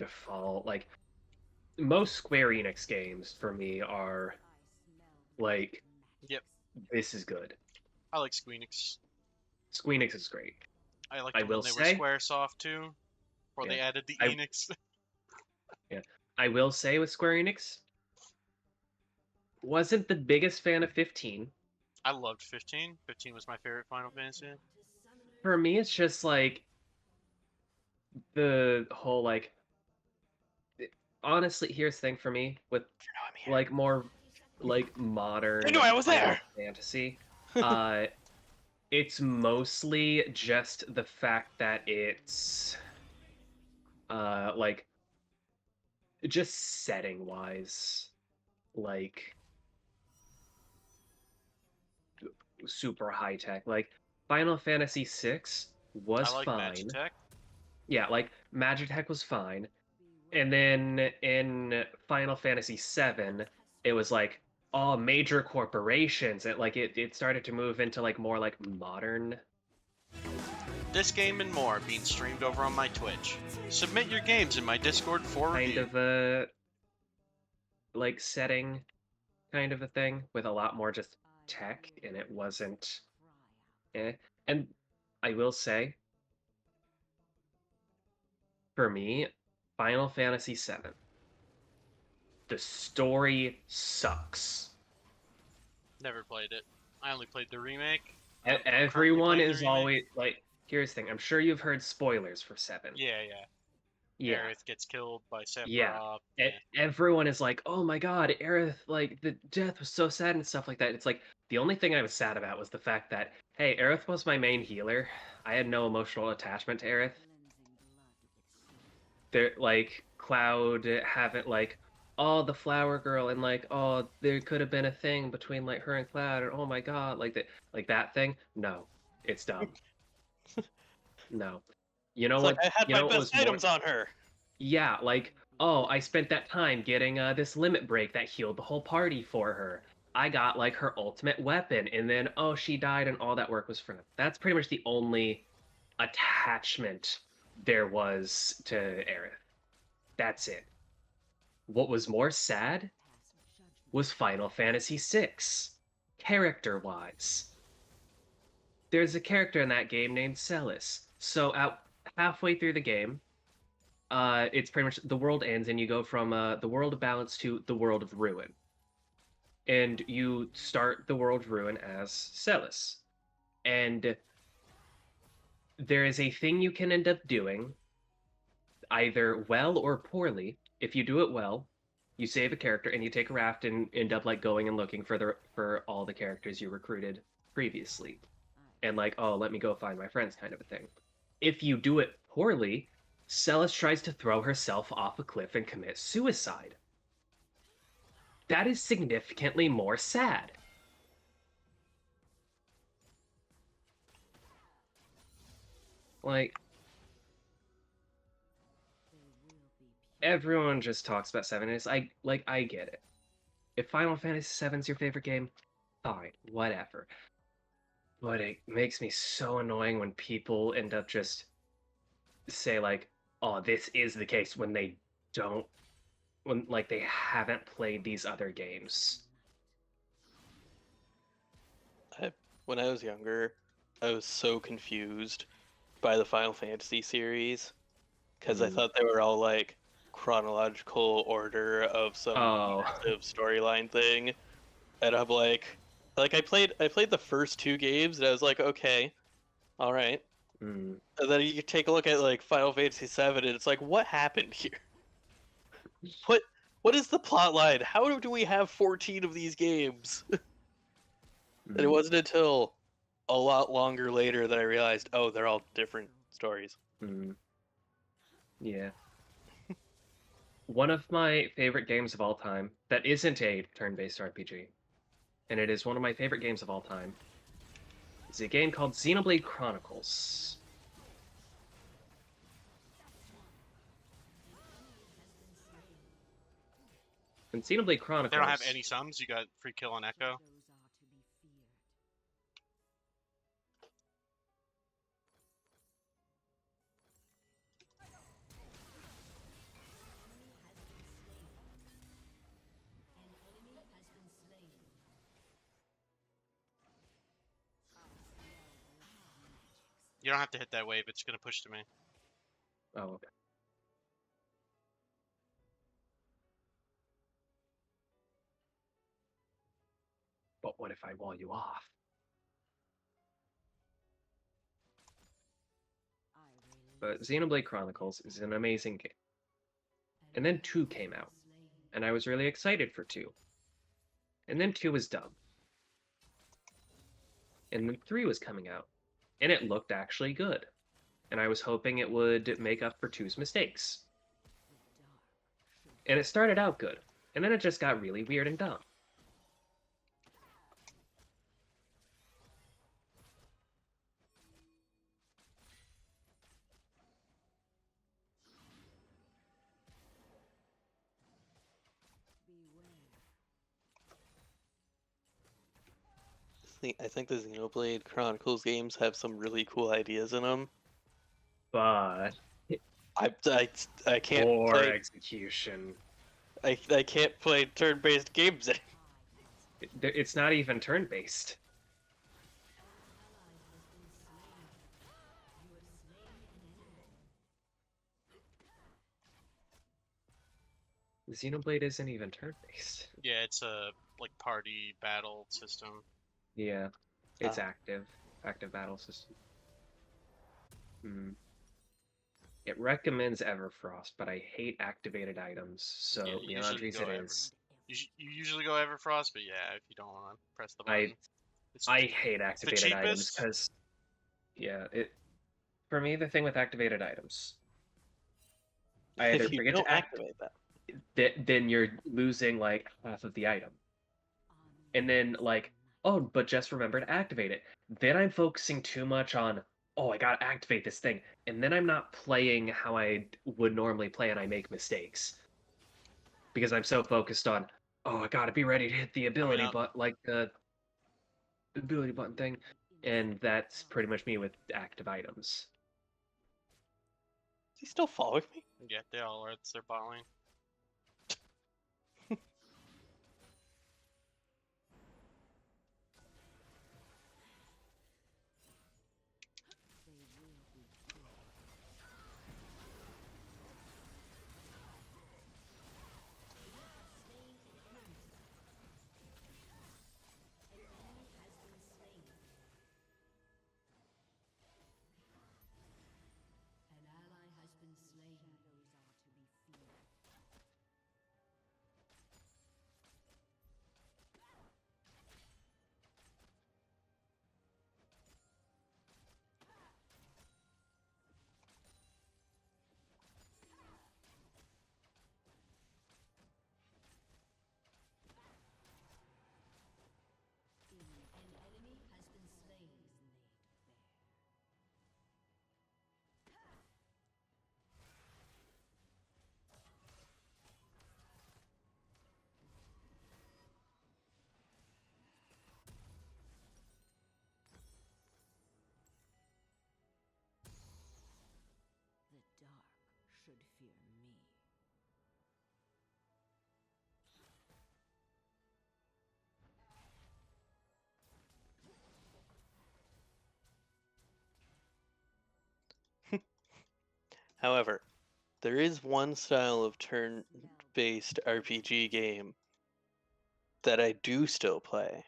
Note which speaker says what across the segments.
Speaker 1: default. Like most Square Enix games for me are like
Speaker 2: Yep,
Speaker 1: this is good.
Speaker 2: I like Squeenix.
Speaker 1: Square Enix is great.
Speaker 2: I liked
Speaker 1: I
Speaker 2: them when
Speaker 1: will
Speaker 2: they were
Speaker 1: say,
Speaker 2: Squaresoft too, before
Speaker 1: yeah,
Speaker 2: they added the
Speaker 1: I
Speaker 2: Enix.
Speaker 1: yeah, I will say with Square Enix, wasn't the biggest fan of 15.
Speaker 2: I loved 15. 15 was my favorite Final Fantasy.
Speaker 1: For me, it's just like the whole like honestly, here's the thing for me with
Speaker 3: I'm here.
Speaker 1: like more like
Speaker 3: I
Speaker 1: modern
Speaker 3: knew I was
Speaker 1: Final
Speaker 3: there.
Speaker 1: Fantasy. Uh, it's mostly just the fact that it's like just setting wise, like super high tech. Like Final Fantasy VI
Speaker 2: I
Speaker 1: was
Speaker 2: like
Speaker 1: fine.
Speaker 2: Magitech.
Speaker 1: Yeah, like Magitech was fine. And then in Final Fantasy VII, it was like all major corporations. It started to move into like more like modern
Speaker 2: This game and more being streamed over on my Twitch. Submit your games in my Discord for
Speaker 1: kind
Speaker 2: review.
Speaker 1: of a like setting kind of a thing with a lot more just tech, and it wasn't eh. And I will say, for me, Final Fantasy VII, the story sucks.
Speaker 2: Never played it. I only played the remake. I'm currently
Speaker 1: Everyone
Speaker 2: playing the
Speaker 1: is
Speaker 2: remake.
Speaker 1: always like, here's the thing. I'm sure you've heard spoilers for 7.
Speaker 2: Yeah, yeah.
Speaker 1: Yeah,
Speaker 2: Aerith gets killed by
Speaker 1: yeah.
Speaker 2: Sephiroth. Yeah.
Speaker 1: Everyone is like, "Oh my God, Aerith! Like the death was so sad and stuff like that." It's like the only thing I was sad about was the fact that hey, Aerith was my main healer. I had no emotional attachment to Aerith. There, like Cloud haven't like, oh the flower girl and like oh there could have been a thing between like her and Cloud and oh my God like that thing. No, it's dumb. No, you know
Speaker 3: It's like
Speaker 1: what?
Speaker 3: I had
Speaker 1: You
Speaker 3: my
Speaker 1: know what
Speaker 3: best
Speaker 1: was more?
Speaker 3: items on her.
Speaker 1: Yeah, like, oh, I spent that time getting this limit break that healed the whole party for her. I got like her ultimate weapon, and then oh, she died, and all that work was for nothing. That's pretty much the only attachment there was to Aerith. That's it. What was more sad was Final Fantasy VI, character-wise. There's a character in that game named Celis. So out halfway through the game, it's pretty much the world ends and you go from the world of balance to the world of ruin. And you start the world of ruin as Celis. And there is a thing you can end up doing, either well or poorly. If you do it well, you save a character and you take a raft and end up like going and looking for all the characters you recruited previously. And like, oh, let me go find my friends kind of a thing. If you do it poorly, Celis tries to throw herself off a cliff and commit suicide. That is significantly more sad. Like, everyone just talks about 7. It's I get it. If Final Fantasy VII's your favorite game, fine, whatever. But it makes me so annoying when people end up just say like, "Oh, this is the case," when they don't, when like they haven't played these other games.
Speaker 3: When I was younger, I was so confused by the Final Fantasy series because I thought they were all like chronological order of some
Speaker 1: Oh,
Speaker 3: massive storyline thing, and I'm like I played the first two games and I was like, okay, all right.
Speaker 1: mm.
Speaker 3: And then you take a look at like Final Fantasy VII, and it's like, what happened here? What what is the plot line? How do we have 14 of these games? And it wasn't until a lot longer later that I realized, oh, they're all different stories.
Speaker 1: Yeah. One of my favorite games of all time that isn't a turn-based RPG, and it is one of my favorite games of all time, is a game called Xenoblade Chronicles. And Xenoblade Chronicles.
Speaker 2: They don't have any sums. You got free kill on Echo. You don't have to hit that wave. It's gonna push to me.
Speaker 1: Oh, okay. But what if I wall you off? But Xenoblade Chronicles is an amazing game. And then 2 came out, and I was really excited for 2. And then 2 was dumb. And then 3 was coming out, and it looked actually good. And I was hoping it would make up for 2's mistakes. And it started out good, and then it just got really weird and dumb.
Speaker 3: I think the Xenoblade Chronicles games have some really cool ideas in them.
Speaker 1: But
Speaker 3: I can't
Speaker 1: poor
Speaker 3: play.
Speaker 1: execution.
Speaker 3: I can't play turn-based games anymore.
Speaker 1: It's not even turn-based. Xenoblade isn't even turn-based.
Speaker 2: Yeah, it's a like party battle system.
Speaker 1: Yeah, it's
Speaker 3: Ah.
Speaker 1: active battle system. It recommends Everfrost, but I hate activated items, so
Speaker 2: Yeah, you usually
Speaker 1: Leandri's
Speaker 2: go
Speaker 1: it is.
Speaker 2: You usually go Everfrost, but yeah, if you don't want to press the
Speaker 1: I
Speaker 2: button, it's
Speaker 1: I hate activated items
Speaker 2: cheapest.
Speaker 1: because, yeah, for me the thing with activated items, I either
Speaker 3: If you
Speaker 1: forget
Speaker 3: don't
Speaker 1: to
Speaker 3: activate that,
Speaker 1: then you're losing like half of the item, and then like, oh, but just remember to activate it. Then I'm focusing too much on, oh, I gotta activate this thing, and then I'm not playing how I would normally play, and I make mistakes because I'm so focused on, oh, I gotta be ready to hit the ability, but like the ability button thing, and that's pretty much me with active items.
Speaker 3: is he still following me?
Speaker 2: Yeah, they all are. It's their bot lane.
Speaker 4: The dark should fear me.
Speaker 3: However, there is one style of turn-based RPG game that I do still play,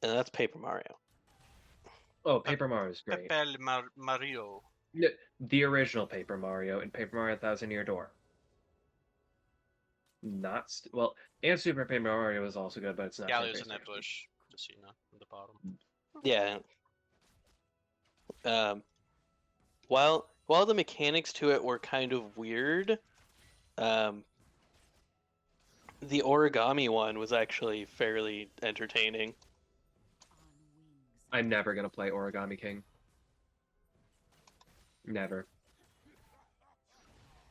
Speaker 3: and that's Paper Mario.
Speaker 1: Oh, Paper Mario is great.
Speaker 2: Pepe Mario.
Speaker 1: The original Paper Mario and Paper Mario Thousand Year Door. Not well, and Super Paper Mario is also good, but it's not.
Speaker 2: Galio's in
Speaker 1: turn-based
Speaker 2: that
Speaker 1: RPG.
Speaker 2: bush, just so you know, at the bottom.
Speaker 3: Yeah. While the mechanics to it were kind of weird, the origami one was actually fairly entertaining.
Speaker 1: I'm never gonna play Origami King. Never.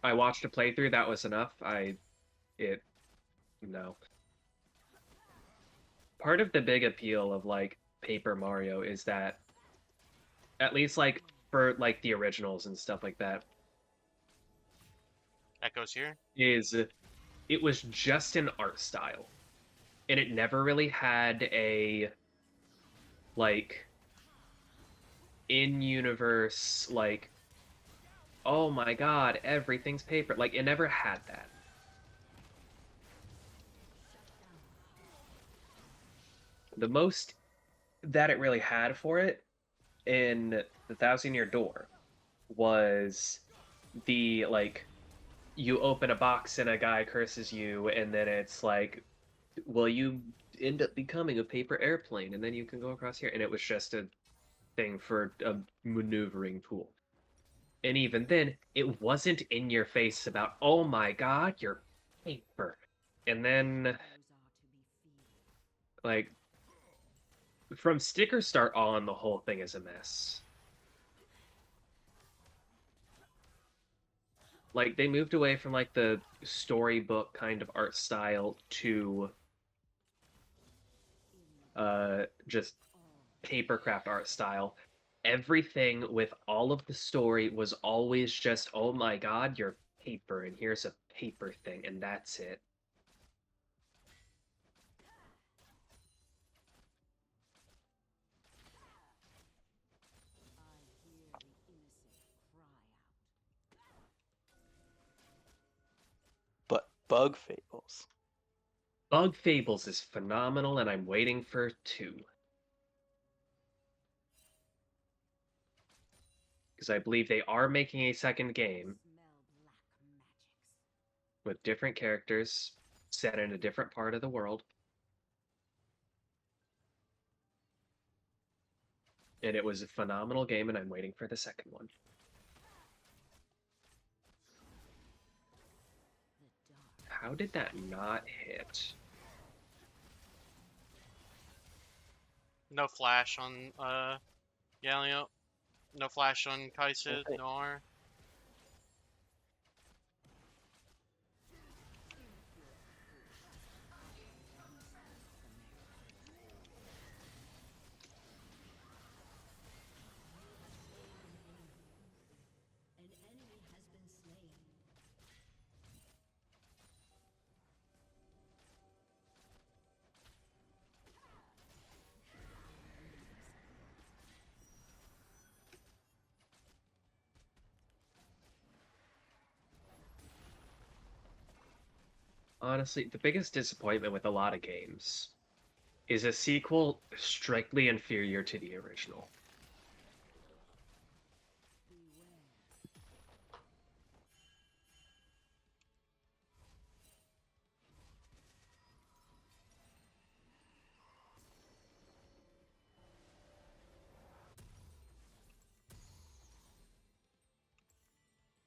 Speaker 1: I watched a playthrough, that was enough. No. Part of the big appeal of like Paper Mario is that, at least like for like the originals and stuff like that,
Speaker 2: Echoes here.
Speaker 1: is it was just an art style, and it never really had a like in-universe, like, oh my god, everything's paper. Like, it never had that. The most that it really had for it in the Thousand Year Door was the, like, you open a box and a guy curses you, and then it's like, well, you end up becoming a paper airplane, and then you can go across here. And it was just a thing for a maneuvering tool. And even then, it wasn't in your face about, oh my god, you're paper. And then, like, from Sticker Start on, the whole thing is a mess. Like, they moved away from, like, the storybook kind of art style to just papercraft art style. Everything with all of the story was always just, oh my god, you're paper, and here's a paper thing, and that's it.
Speaker 3: But Bug Fables.
Speaker 1: Bug Fables is phenomenal, and I'm waiting for 2. Because I believe they are making a second game with different characters set in a different part of the world. And it was a phenomenal game, and I'm waiting for the second one. How did that not hit?
Speaker 2: No flash on Galio. No flash on Kai'Sa,
Speaker 3: Okay.
Speaker 2: no R.
Speaker 1: Honestly, the biggest disappointment with a lot of games is a sequel strictly inferior to the original.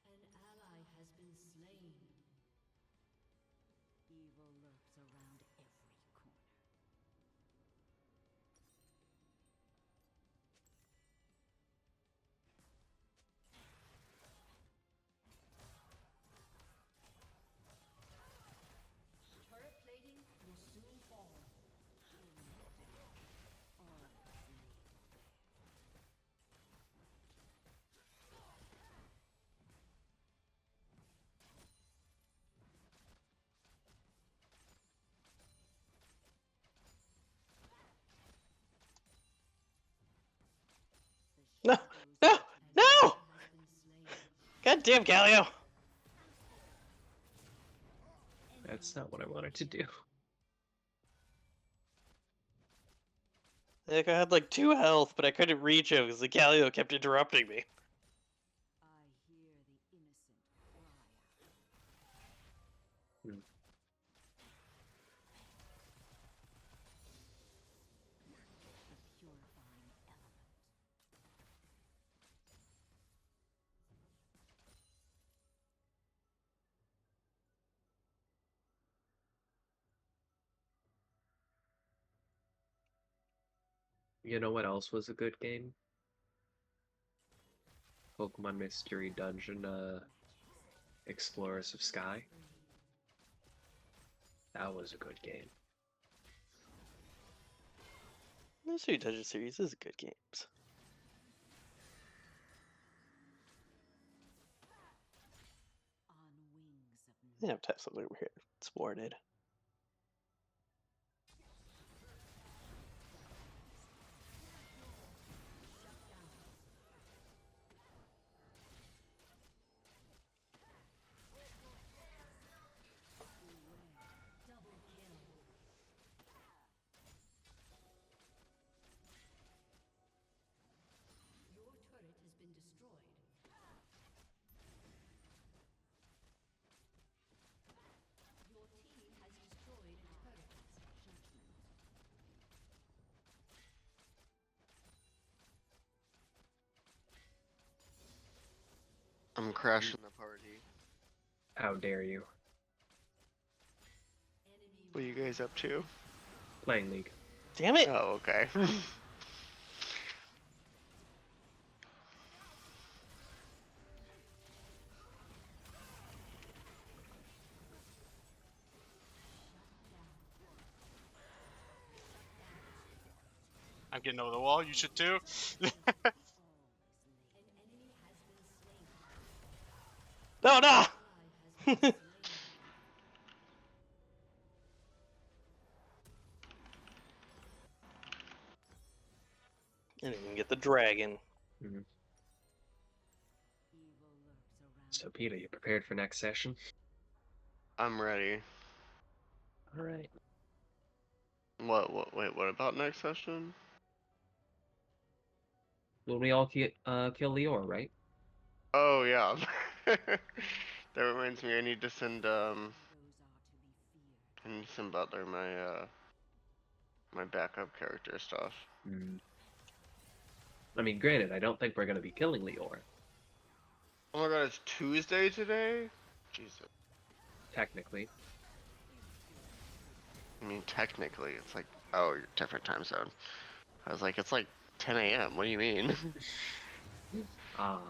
Speaker 4: An ally has been slain. Evil lurks around every corner. Turret plating will soon fall. All flee.
Speaker 3: No! No! No! God damn, Galio!
Speaker 1: That's not what I wanted to do.
Speaker 3: Like, I had like 2 health, but I couldn't reach him because the Galio kept interrupting me.
Speaker 4: I hear the innocent cry out.
Speaker 1: Hmm.
Speaker 4: The purifying element.
Speaker 1: You know what else was a good game? Pokemon Mystery Dungeon Explorers of Sky. That was a good game.
Speaker 3: Mystery Dungeon series is good games.
Speaker 4: On wings of
Speaker 3: Yeah, I have to have something over here. It's warded.
Speaker 5: I'm crashing the party.
Speaker 1: How dare you?
Speaker 5: What are you guys up to?
Speaker 1: Playing League.
Speaker 3: Damn it!
Speaker 5: Oh, okay.
Speaker 2: I'm getting over the wall. You should too.
Speaker 3: No, no! Didn't even get the dragon.
Speaker 1: Mhm. So, Peter, you prepared for next session?
Speaker 5: I'm ready.
Speaker 1: All right.
Speaker 5: Wait, what about next session?
Speaker 1: When we all kill Lior, right?
Speaker 5: Oh, yeah. That reminds me, I need to send Butler my backup character stuff.
Speaker 1: Mm. I mean, granted, I don't think we're gonna be killing Lior,
Speaker 5: Oh my god, it's Tuesday today? Jesus.
Speaker 1: technically.
Speaker 5: I mean, technically, it's like, oh, you're different time zone. I was like, it's like 10 a.m. What do you mean?
Speaker 1: Ah.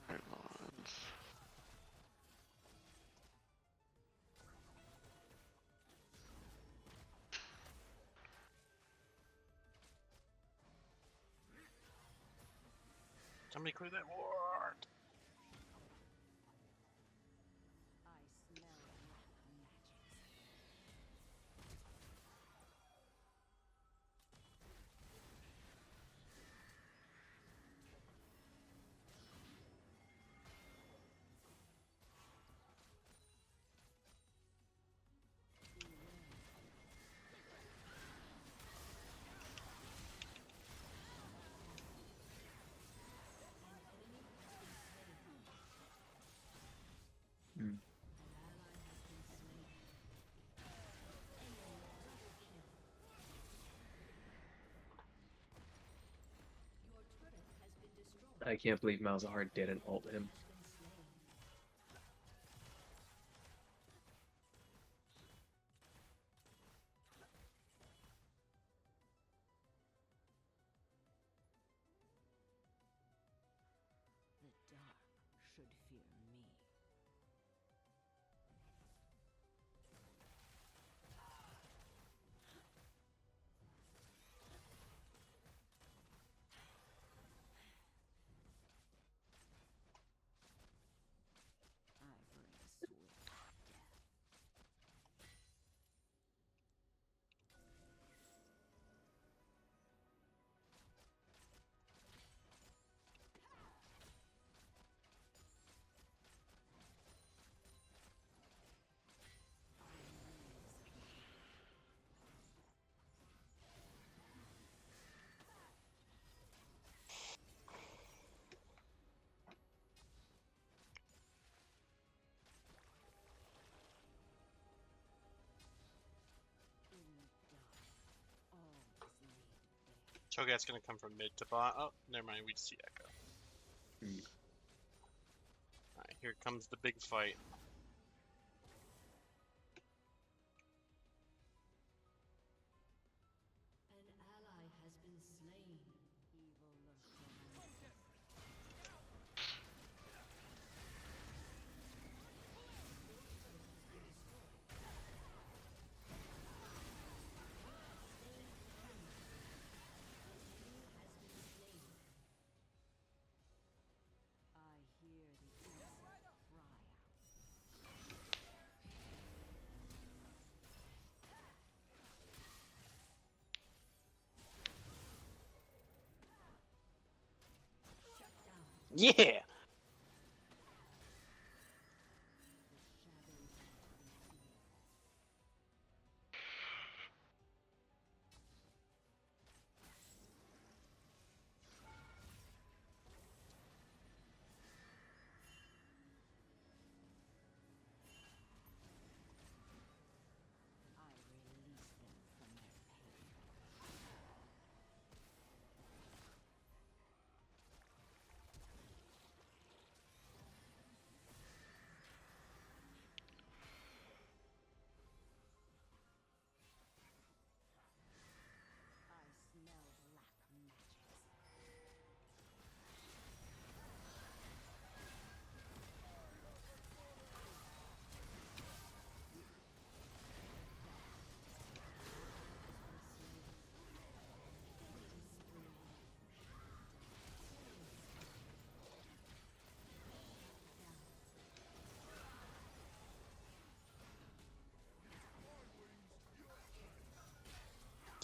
Speaker 5: Pylons.
Speaker 2: Somebody clear that ward.
Speaker 1: Mm. I can't believe Malzahar didn't ult him.
Speaker 4: The dark should fear me. I bring swift death. In dark, all is laid bare.
Speaker 2: Cho'gath's gonna come from mid to bot. Oh, never mind. We just see Echo.
Speaker 1: Mm.
Speaker 2: Alright, here comes the big fight.
Speaker 4: An ally has been slain. Evil lurks around. I hear the innocent cry out. Shut down.
Speaker 3: Yeah!
Speaker 4: The shadows are to be feared.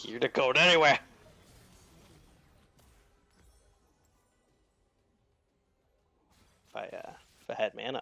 Speaker 3: You're not going anywhere. If I had mana.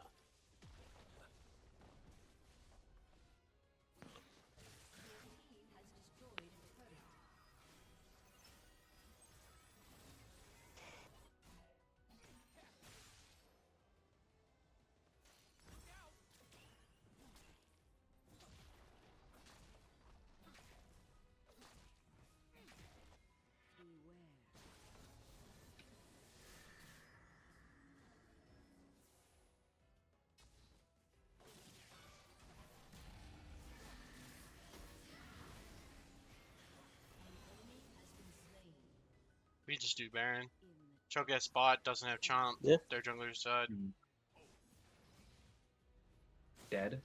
Speaker 2: We just do Baron. Cho'gath bot doesn't have Chomp.
Speaker 3: Yeah.
Speaker 2: Their jungler's died.
Speaker 1: Dead.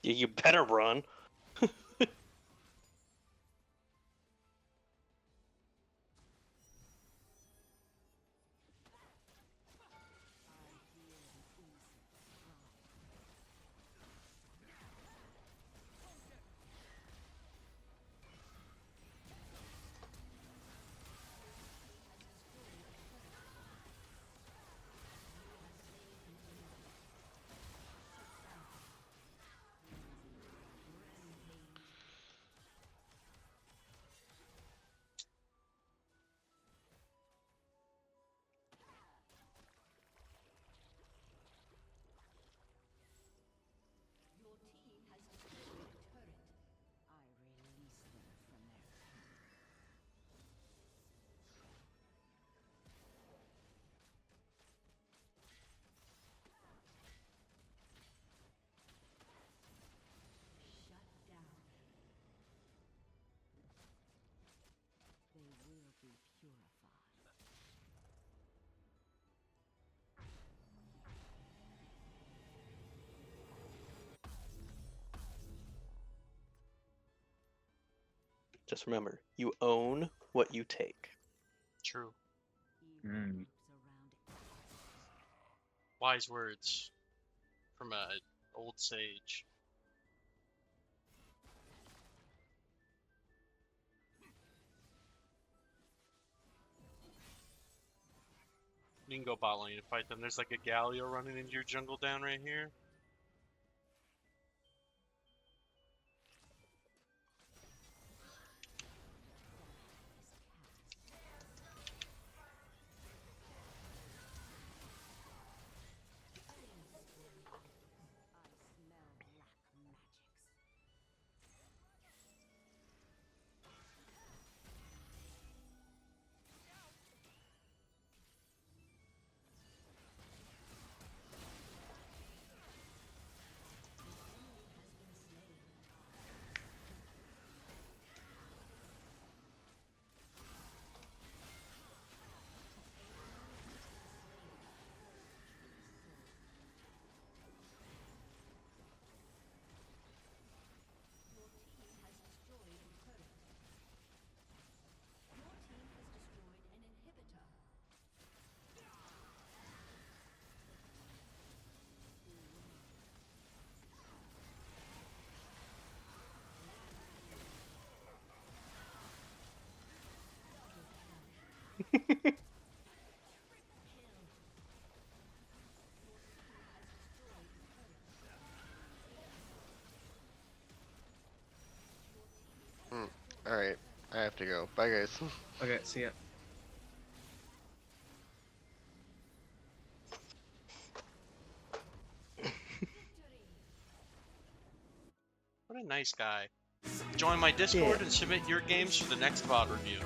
Speaker 3: You better run. Just remember, you own what you take.
Speaker 2: True.
Speaker 1: Mm.
Speaker 2: Wise words from a old sage. You can go bot lane and fight them. There's like a Galio running into your jungle down right here.
Speaker 5: Alright, I have to go. Bye, guys.
Speaker 1: Okay, see ya.
Speaker 2: What a nice guy. Join my Discord and submit your games for the next VOD review.